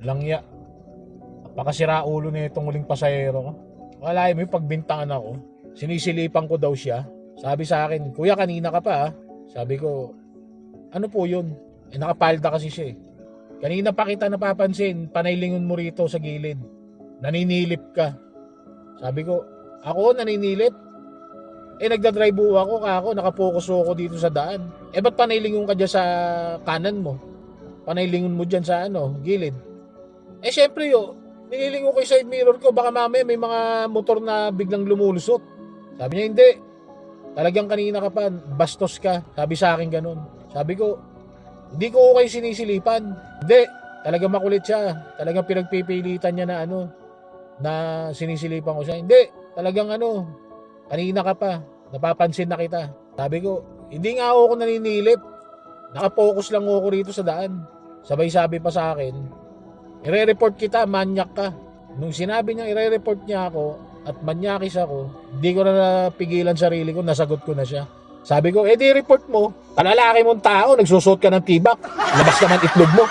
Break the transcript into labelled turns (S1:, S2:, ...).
S1: Langya. Napakasira ulo na itong huling pasahero ko. Wala mo yung pagbintangan ako. Sinisilipan ko daw siya. Sabi sa akin, kuya kanina ka pa ha. Sabi ko, ano po yun? Nakapalda kasi siya eh. Kanina pa kita napapansin, panaylingon mo rito sa gilid. Naninilip ka. Sabi ko, ako naninilip? Nagdadrive ako, nakapokus ako dito sa daan. Ba't panaylingon ka dyan sa kanan mo? Panaylingon mo dyan sa gilid. Syempre nililingon ko yung side mirror ko, baka mamaya may mga motor na biglang lumulusot. Sabi niya, hindi. Talagang kanina ka pa, bastos ka. Sabi sa akin ganun. Sabi ko, hindi ko kayo sinisilipan. Hindi. Talagang makulit siya. Talagang pinagpipilitan niya na na sinisilipan ko siya. Hindi. Talagang kanina ka pa. Napapansin na kita. Sabi ko, hindi nga ako naninilip. Nakapokus lang ako rito sa daan. Sabay sabi pa sa akin, ire-report kita, manyak ka. Nung sinabi niya ire-report niya ako at manyakis ako, hindi ko na napigilan sarili ko, nasagot ko na siya. Sabi ko, di report mo. Kalalaki mong tao, nagsusot ka ng tibak. Labas naman itlog mo.